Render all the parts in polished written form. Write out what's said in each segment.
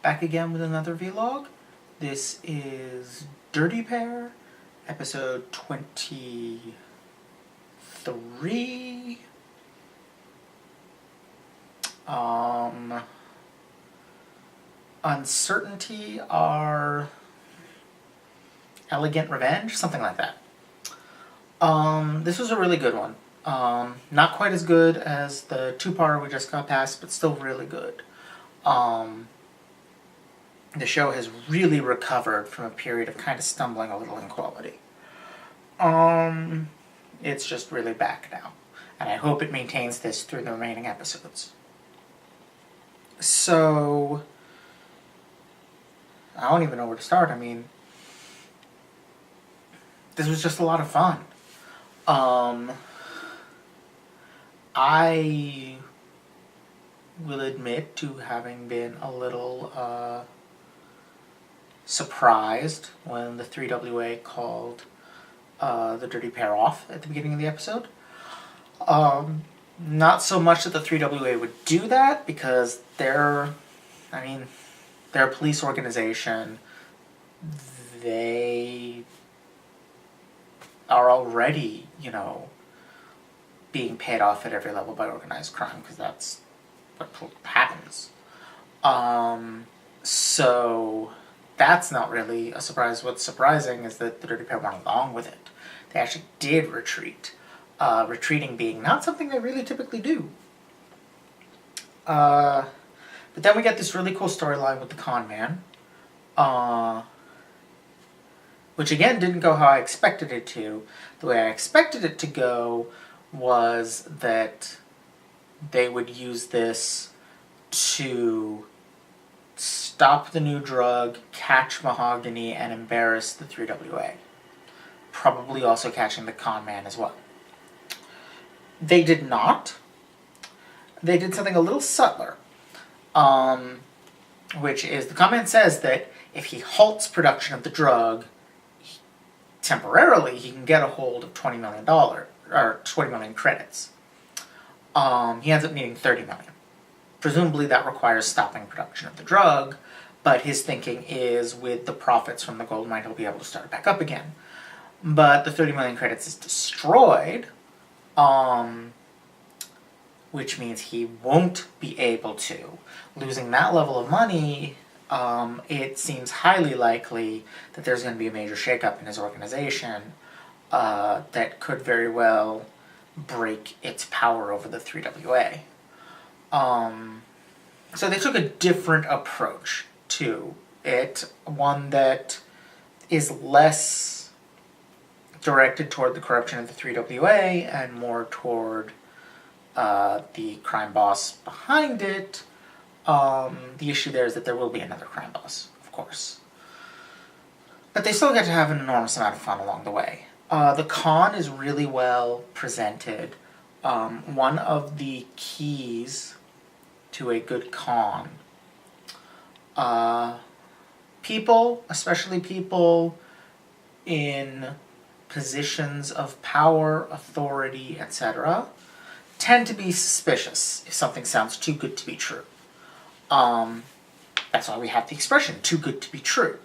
back again with another vlog. This is Dirty Pair, episode 23. Uncertainty, our elegant revenge, something like that. This was a really good one. Not quite as good as the two-parter we just got past, but still really good. The show has really recovered from a period of kind of stumbling a little in quality. It's just really back now. And I hope it maintains this through the remaining episodes. So, I don't even know where to start. I mean, this was just a lot of fun. I will admit to having been a little surprised when the 3WA called the Dirty Pair off at the beginning of the episode. Not so much that the 3WA would do that, because they're a police organization. They are already, being paid off at every level by organized crime, because that's what happens. So that's not really a surprise. What's surprising is that the Dirty Pair went along with it. They actually did retreat. Retreating being not something they really typically do. But then we get this really cool storyline with the con man. Which again didn't go how I expected it to. The way I expected it to go was that they would use this to stop the new drug, catch Mahogany, and embarrass the 3WA. Probably also catching the con man as well. They did not. They did something a little subtler. Which is, the con man says that if he halts production of the drug, temporarily he can get a hold of $20 million, or 20 million credits. He ends up needing 30 million. Presumably that requires stopping production of the drug, but his thinking is with the profits from the gold mine he'll be able to start it back up again. But the 30 million credits is destroyed, which means he won't be able to. Losing that level of money, it seems highly likely that there's going to be a major shakeup in his organization that could very well break its power over the 3WA. So they took a different approach to it, one that is less directed toward the corruption of the 3WA and more toward the crime boss behind it. The issue there is that there will be another crime boss, of course. But they still get to have an enormous amount of fun along the way. The con is really well presented. One of the keys to a good con, people, especially people in positions of power, authority, etc., tend to be suspicious if something sounds too good to be true. That's why we have the expression, too good to be true.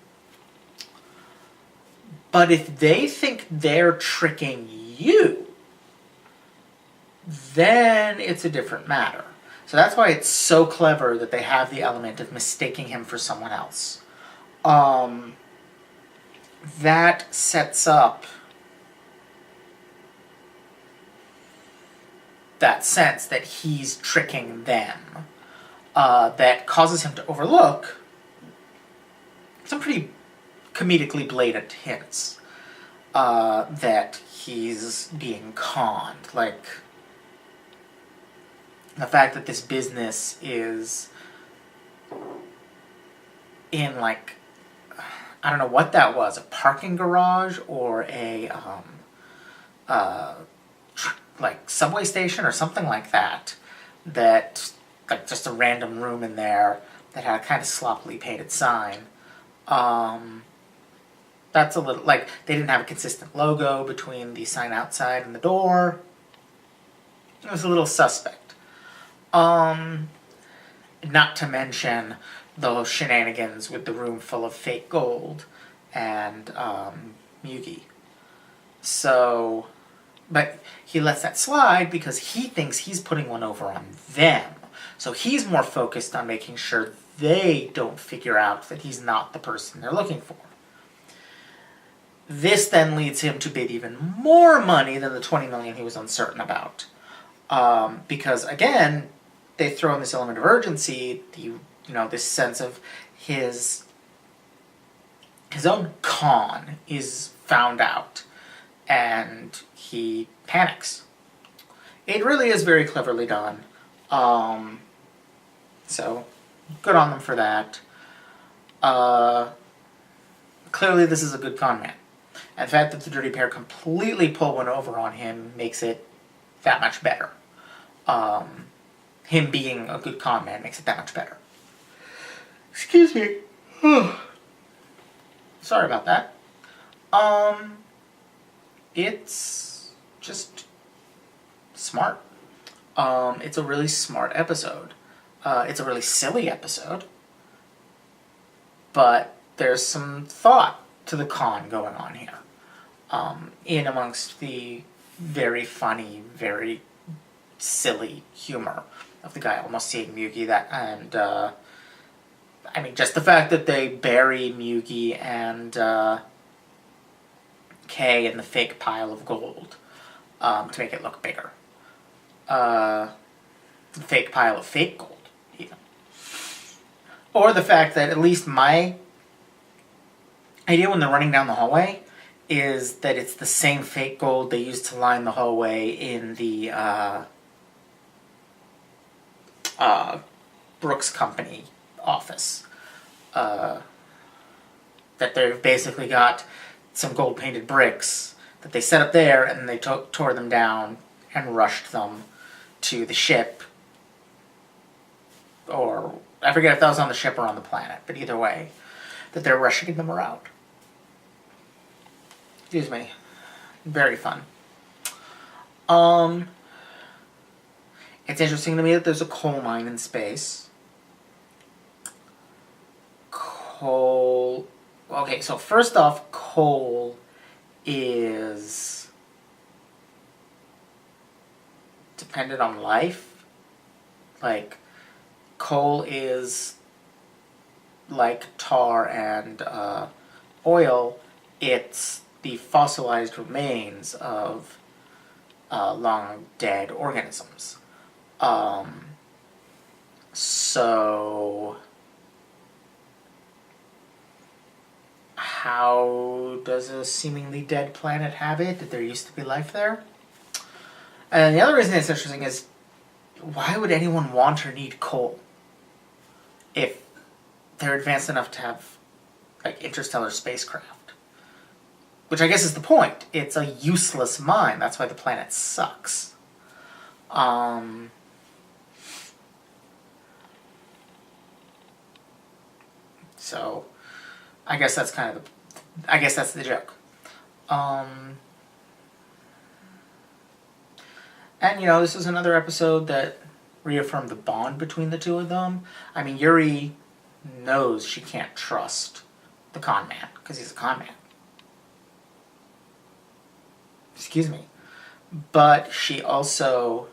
But if they think they're tricking you, then it's a different matter. So that's why it's so clever that they have the element of mistaking him for someone else. That sets up that sense that he's tricking them. That causes him to overlook some pretty comedically blatant hints that he's being conned. Like, the fact that this business is in, like, I don't know what that was, a parking garage or a like subway station or something like that, that, like, just a random room in there that had a kind of sloppily painted sign. That's a little, like, they didn't have a consistent logo between the sign outside and the door. It was a little suspect. Not to mention the shenanigans with the room full of fake gold and Mugi. So, but he lets that slide because he thinks he's putting one over on them. So he's more focused on making sure they don't figure out that he's not the person they're looking for. This then leads him to bid even more money than the 20 million he was uncertain about. Because again, they throw in this element of urgency, this sense of his own con is found out, and he panics. It really is very cleverly done. So, good on them for that. Clearly this is a good con man. And the fact that the Dirty Pair completely pull one over on him makes it that much better. Him being a good con man makes it that much better. Excuse me. Sorry about that. It's just smart. It's a really smart episode. It's a really silly episode. But there's some thought to the con going on here. In amongst the very funny, very silly humor of the guy almost seeing Mugi, just the fact that they bury Mugi and Kay in the fake pile of gold to make it look bigger. The fake pile of fake gold, even. Or the fact that at least my idea when they're running down the hallway is that it's the same fake gold they used to line the hallway in the Brooks Company office. That they've basically got some gold-painted bricks that they set up there, and they tore them down and rushed them to the ship. Or, I forget if that was on the ship or on the planet, but either way, that they're rushing them around. Excuse me. Very fun. It's interesting to me that there's a coal mine in space. Okay, so first off, coal is dependent on life. Like, coal is like tar and oil. It's the fossilized remains of long dead organisms. So how does a seemingly dead planet have it? Did there used to be life there? And the other reason it's interesting is, why would anyone want or need coal if they're advanced enough to have, like, interstellar spacecraft? Which I guess is the point. It's a useless mine. That's why the planet sucks. So, I guess that's kind of the joke. And, this is another episode that reaffirmed the bond between the two of them. I mean, Yuri knows she can't trust the con man, because he's a con man. Excuse me. But she also,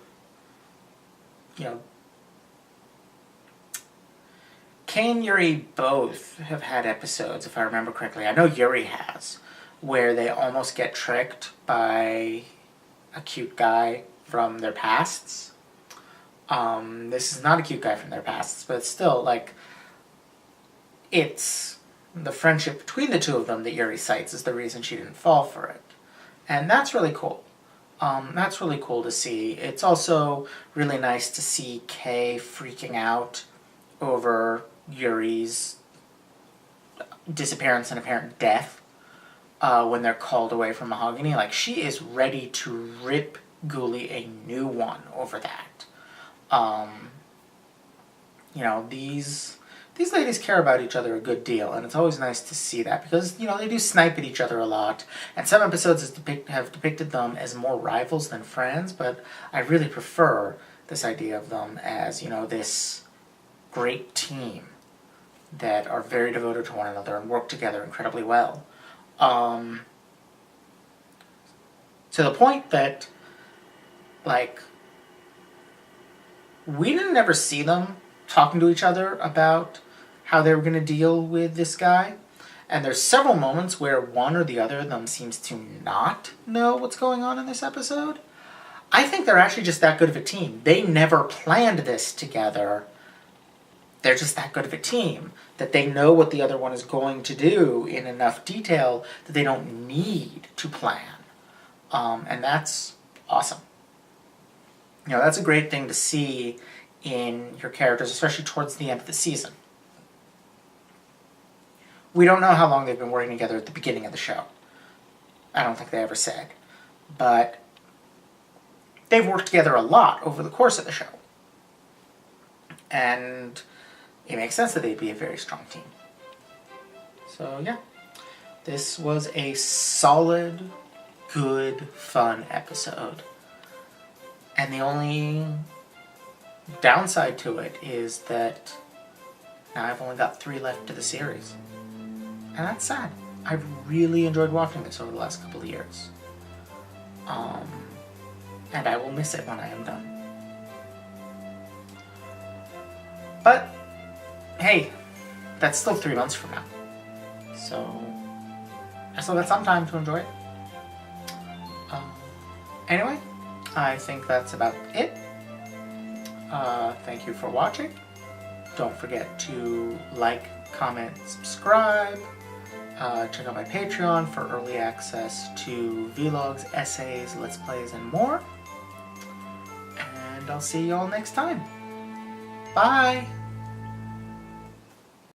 Kay and Yuri both have had episodes, if I remember correctly. I know Yuri has, where they almost get tricked by a cute guy from their pasts. This is not a cute guy from their pasts, but it's still, it's the friendship between the two of them that Yuri cites is the reason she didn't fall for it. And that's really cool. That's really cool to see. It's also really nice to see Kay freaking out over Yuri's disappearance and apparent death when they're called away from Mahogany. Like, she is ready to rip Ghoulie a new one over that. These ladies care about each other a good deal, and it's always nice to see that, because, they do snipe at each other a lot, and some episodes have depicted them as more rivals than friends, but I really prefer this idea of them as, this great team that are very devoted to one another and work together incredibly well. To the point that, like, we didn't ever see them talking to each other about how they were going to deal with this guy. And there's several moments where one or the other of them seems to not know what's going on in this episode. I think they're actually just that good of a team. They never planned this together. They're just that good of a team that they know what the other one is going to do in enough detail that they don't need to plan. And that's awesome. You know, that's a great thing to see in your characters, especially towards the end of the season. We don't know how long they've been working together at the beginning of the show. I don't think they ever said. But they've worked together a lot over the course of the show. And it makes sense that they'd be a very strong team. So, yeah. This was a solid, good, fun episode. And the only downside to it is that now I've only got 3 left to the series. And that's sad. I've really enjoyed watching this over the last couple of years. And I will miss it when I am done. But, hey, that's still 3 months from now. So, I still got some time to enjoy it. Anyway, I think that's about it. Thank you for watching. Don't forget to like, comment, subscribe. Check out my Patreon for early access to vlogs, essays, let's plays, and more. And I'll see you all next time. Bye!